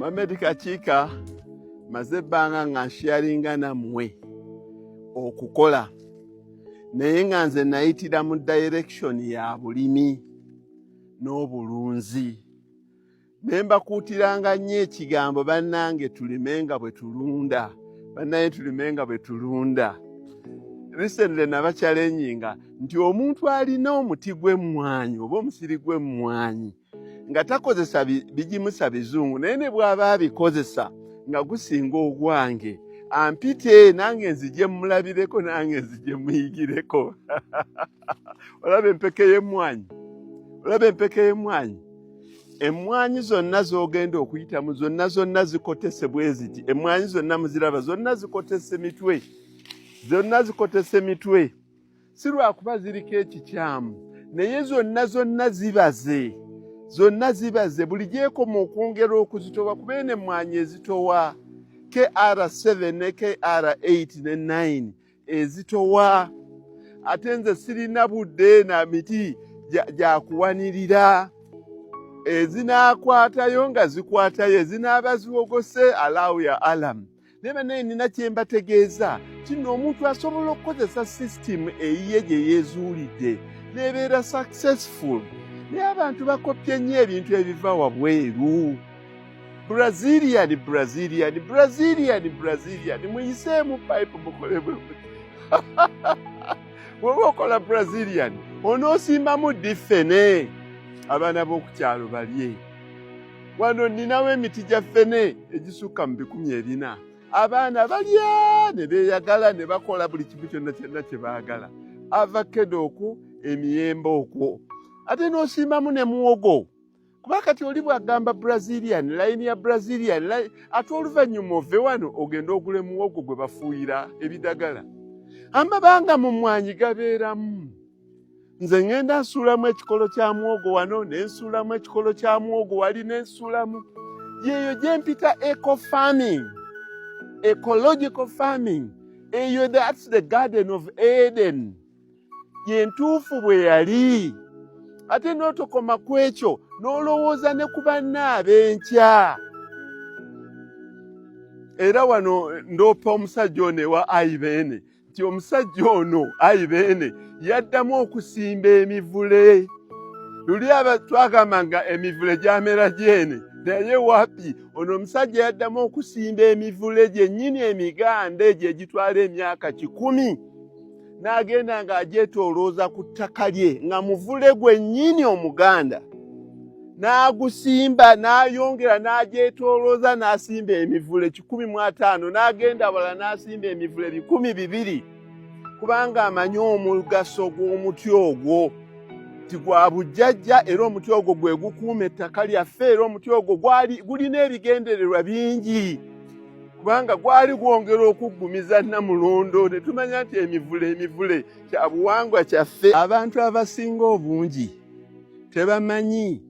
Mohamed Kakiika maze ebbanga nga nsharinga nammwe okukola naye nga nze nayitira mu direction ya bulimi n'obulunzi. Ne mbakuutiranga nnyo ekigambo bannange tulimenga bwe tulunda. Bannaye tulimenga bwe tulunda. Recently nabakyalennyinga nti omuntu alina omuti gw'emmwanyi oba omusiri gw'emmwanyi nga takozesa bigimusa bizungu naye ne bw'aba abikozesa nga gusinga ogwange ampite nange nzije mulabireko nange nzije muyigireko. Olaba empeke y'emmwanyi, olaba empeke y'emmwanyi. Emmwanyi zonna z'ogenda okuyitamu zonna zikotese bwe ziti. Emmwanyi zonna muziraba zonna zikotese mitwe. Zonna zikotese mitwe. Si lwakuba ziriko ekikyamu naye zonna zibaze. Zonna zibaze buli gy'ekoma okwongera okuzitowa kuba eno emmwanyi ezitowa KR7 ne KR8 ne 9 ezitowa. Ate nze sirina budde na miti gyakuwanirira. Ezinaakwatayo nga zikwatayo ezinaaba ziwogose alaawu ya alamu. Naye bannaye nina kye mbategeeza kino omuntu asobola okukozesa sisitimu eyiye gye yeezuulidde n'ebeera successful. Naye abantu bakopye nnyo ebintu ebiva wabweru. Brazilian muyiseemu pipe mukole bwe muti. Bw'oba okola Brazilian onoosimbamu diffene abaana b'okukyalo balye. Wano nninawo emiti gya ffene egisukka mu 400. Abaana balya ne beeyagala ne bakola buli kimu kyonna kye baagala. Avakado okwo, emiyembe okwo. Ate n'osimbamu ne muwogo. Kuba kati oli bw'agamba Brazilian, layini ya Brazilian, ate oluvannyuma ove wano ogenda ogule muwogo gwe bafuuyira ebidagala. Amabanga mu mmwanyi gabeeramu. Nze ngenda nsuulamu ekikolo kya muwogo wano, ne nsuulamu ekikolo kya muwogo wali ne nsuulamu. Yeeyo gye mpita eco farming, ecological farming. Eyo that's the Garden of Eden. Ye ntuufu bwe yali. Ate n'otokoma ku ekyo n'olowooza ne ku bannaabwe enkya. Era wano ndoopa omusajja ono ewa Aibeene nti omusajja ono Aibeene yaddamu okusimba emivule. Luli twagamba nga emivule gyamera gyene naye wapi ono omusajja yaddamu okusimba emivule gyennyini emiganda egyo egitwala emyaka 10 n'agenda ng'agyetoolooza ku ttaka lye nga muvule gwennyini omuganda n'agusimba n'ayongera n'agyetoolooza n'asimba emivule 150 n'agenda wala n'asimba emivule 200 kubanga amanyi omugaso gw'omuti ogwo ti gwa bujjajja era omuti ogwo gwe gukuuma ettaka lyaffe era omuti ogwo gulina ebigendererwa bingi kubanga gwali gwongera okuggumiza Namulondo ne tumanya nti emivule kya buwangwa kyaffe. Abantu abasinga obungi tebamanyi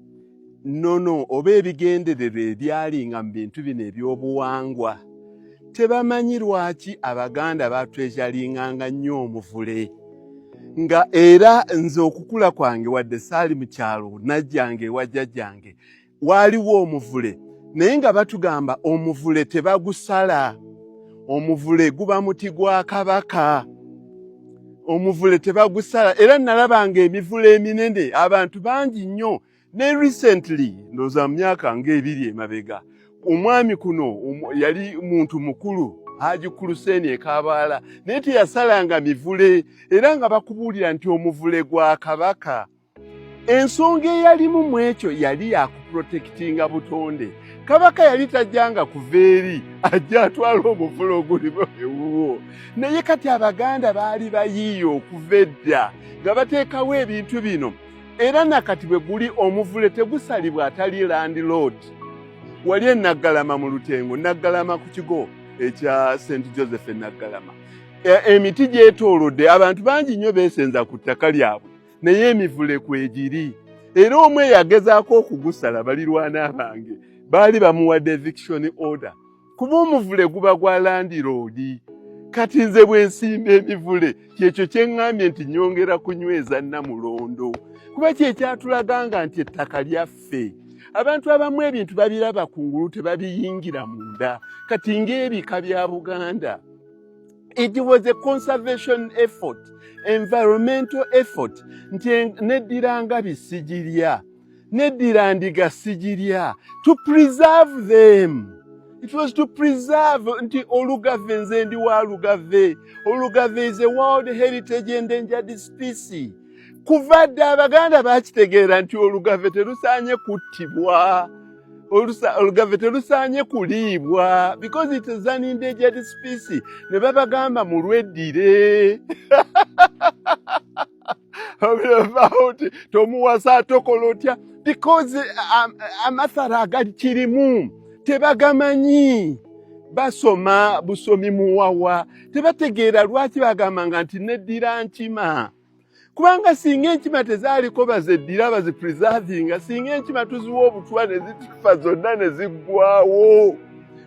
nnono oba ebigendererwa ebyalinga mu bintu bino eby'obuwangwa. Tebamanyi lwaki Abaganda batwezalinganga nnyo omuvule. Nga era nze okukula kwange wadde saali mu kyalo najjange ewa jjajjange waaliwo omuvule naye nga batugamba omuvule tebagusala. Omuvule guba muti gwa Kabaka. Omuvule tebagusala era nalabanga emivule eminene abantu bangi nnyo. Ne recently ndowooza mu myaka ng'ebiri emabega omwami kuno yali muntu mukulu Haji Kuluseni ekabaala naye teyasalanga mivule era nga bakubuulira nti omuvule gwa Kabaka. Ensonga eyalimu mu ekyo yali yakuprotectinga butonde. Kabaka yali tajjanga kuva eri ajja atwala omuvule ogulimu ewuwo. Naye kati Abaganda baali bayiiya okuva edda nga bateekawo ebintu bino. Era nakati bwe guli omuvule tegusalibwa atali landlord. Wali e Naggalama mu Lutengo, Naggalama ku kigo ekya St. Joseph e Naggalama. Emiti gyetoolodde abantu bangi nnyo beesenza ku ttaka lyabwe naye emivule kwegiri. Era omwe yagezaako okugusala balirwana bange baali bamuwadde eviction order kuba omuvule guba gwa landlord. Kati nze bwe nsimba emivule kyekyo kye ŋŋambye nti nnyongera kunyweza Namulondo kuba kye kyatulaganga nti ettaka lyaffe abantu abamu ebintu babiraba kungulu tebabiyingira munda kati ng'ebika bya Buganda. It was a conservation effort, environmental effort. Neddira nga bisigirya, neddira ndiga sigirya, to preserve them. It was to preserve nti Olugave nze ndi wa Lugave. Olugave is a World Heritage Endangered Species. Kuva dda Abaganda bakitegeera nti Olugave terusaanye kuttibwa. Olugave terusaanye kuliibwa because it is an endangered species. Ne babagamba mulweddire. Tomuwasa atokola otya because amasala agali kirimu tebagamanyi. Basoma busomi muwawa tebategeera lwaki bagambanga nti neddira nkima. Kubanga singa enkima tezaaliko bazeddira bazipreservinga, singa enkima tuziwa obutwa ne zitufa zonna ne ziggwawo.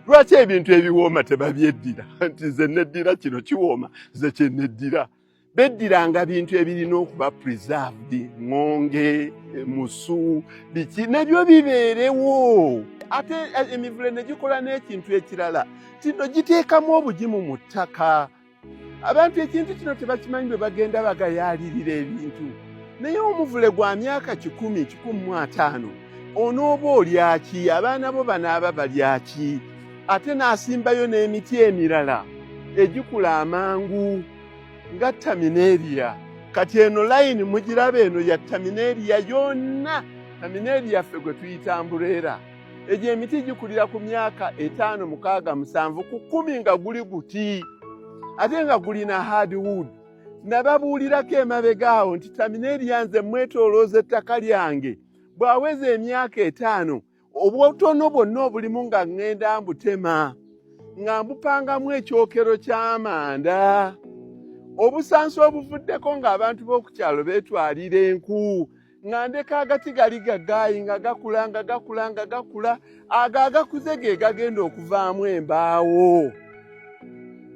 Lwaki ebintu ebiwooma tebabyeddira nti ze neddira kino kiwooma ze kyeneddira. Beddiranga bintu ebirina okuba preserved, ngonge, musu, biki nabyo bibeerewo. Ate emivule ne gikola n'ekintu ekirala kino giteekamu obugimu mu ttaka. Abantu ekintu kino tebakimanyi bwe bagenda bagayaalirira ebintu. Naye omuvule gwa myaka 1,000-1,500 onooba olyaki, abaana bo banaaba balyaki. Ate n'asimbayo n'emiti emirala egikula amangu nga Terminalia. Kati eno layini mugiraba eno ya Terminalia yonna. Terminalia ffe gwe tuyita Ambuleera. Egyo emiti gikulira ku myaka 5, 6, 7 ku 10 nga guli guti. Ate nga gulina hardwood. Nababuulirako emabega awo nti Terminalia nze mwetoolooza ettaka lyange. Bw'aweza emyaka 5, obutono bwonna obulimu nga ŋŋenda mbutema. Nga mbupangamu ekyokero ky'amanda. Obusansa obuvuddeko ng'abantu b'oku kyalo beetwalira enku. Nga ndeka agati gali gaggaayi nga gakula nga gakula nga gakula. Ago agakuze ge gagenda okuvaamu embaawo.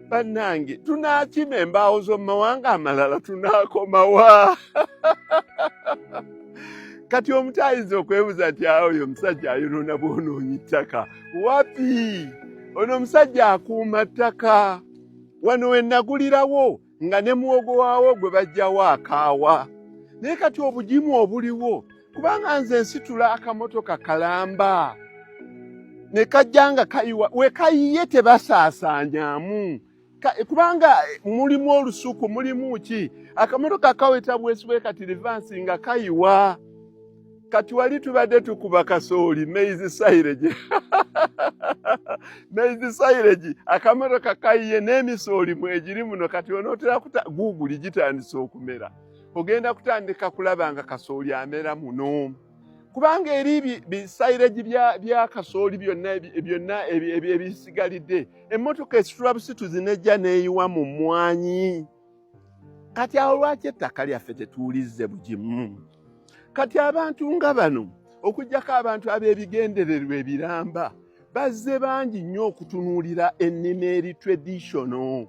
Bannange tunaakima embaawo z'omu mawanga amalala tunaakomawa. Kati omuntu ayinza okwebuuza nti oyo omusajja ayonoona bwonoonyi ttaka. Wapi? Ono omusajja akuuma ttaka. Wano we nagulirawo nga ne muwogo waawo gwe bajjawo akaawa. Naye kati obugimu obuliwo kubanga nze nsitula akamotoka kalamba. Ne kajja nga kayiwa we kayiye tebasaasaanyaamu. Kubanga mulimu olusuku mulimu ki akamotoka kaweta bwesibwe kati revansi nga kayiwa. Kati wali tubadde tukuba kasooli maize silage. Maize silage akamotoka kayiye n'emisooli mwegiri muno kati onootera Google gitandise okumera. Ogenda kutandika kulaba nga kasooli amera muno. Kubanga eri silage bya kasooli byonna ebisigalidde emmotoka esitula busituzi nejja neeyiwa mu mmwanyi. Kati awo lwaki ettaka lyaffe tetuwulizze bugimu? Kati abantu nga bano okuggyako abantu ab'ebigendererwa ebiramba bazze bangi nnyo okutunuulira ennima eri traditional.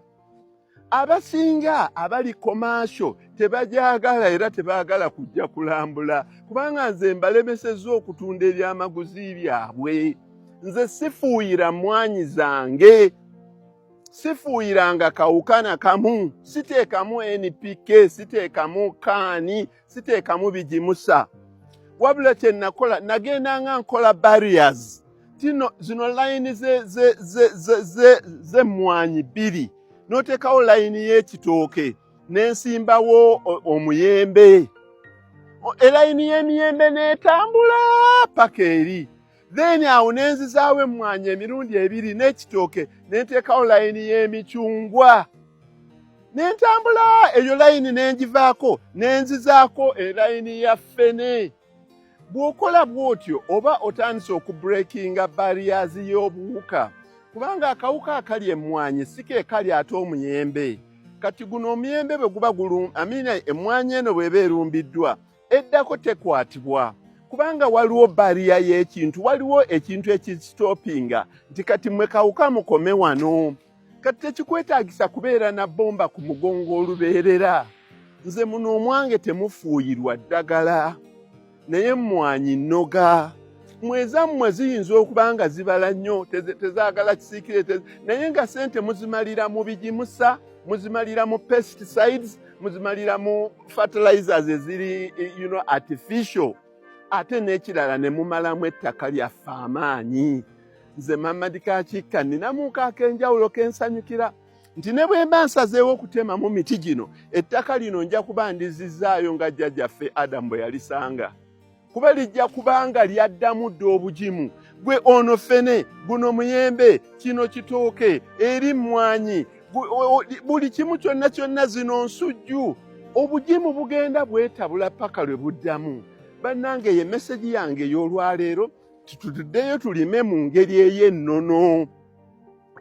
Abasinga abali commercial tebagyagala era tebaagala kujja kulambula kubanga nze mbalemesezza okutunda ebyamaguzi byabwe. Nze sifuuyira mmwanyi zange, sifuuyiranga kawukana kamu, siteekamu NPK, siteekamu kaani, siteekamu bigimusa. Wabula kye nakola nagendanga nkola barriers. Zino layini z'emmwanyi 2. N'oteekawo layini y'ekitooke n'ensimbawo omuyembe. Elayini y'emiyembe n'etambula paka eri. Then awo n'enzizaawo emmwanyi emirundi 2 n'ekitooke n'enteekawo layini y'emicungwa. N'entambula eyo layini n'engivaako n'enzizaako elayini ya ffene. Bw'okola bw'otyo oba otandise okubreakinga barriers y'obuwuka. Kubanga akawuka akali emmwanyi si ke kali ate omuyembe. Kati guno omuyembe bwe guba emmwanyi eno bw'eba erumbiddwa eddako tekwatibwa. Kubanga waliwo bariya y'ekintu, waliwo ekintu ekistopinga nti kati mwe kawuka mukome wano. Kati tekikwetaagisa kubeera na bomba ku mugongo olubeerera. Nze muno omwange temufuuyirwa ddagala naye emmwanyi nnoga. mwezammwe ziyinza okuba nga zibala nnyo tezaagala kisiikire naye nga sente muzimalira mu bigimusa muzimalira mu pesticides muzimalira mu fertilizers eziri artificial ate n'ekirala ne mumalamu ettaka lyaffe amaanyi. Nze Mamadi Kakiika nninamuka ak'enjawulo kensanyukira nti ne bwe mba nsazeewo okutemamu miti gino ettaka lino nja kuba ndizizaayo nga jjajjaffe Adamu bwe yalisanga kuba lijja kubanga lyaddamu dda obugimu gwe ono fene guno muyembe kino kitooke eri mmwanyi buli kimu kyonna kyonna zino nsujju obugimu bugenda bwetabula paka lwe buddamu. Bannange ye meseji yange ey'olwaleero tutuddeyo tulime mu ngeri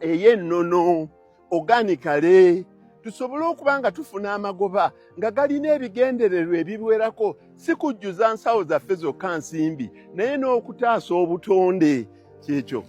ey'ennono organically tusobole okuba nga tufuna amagoba nga galina ebigendererwa ebiwerako si kujjuza nsawo zaffe zokka nsimbi naye n'okutaasa obutonde kyekyo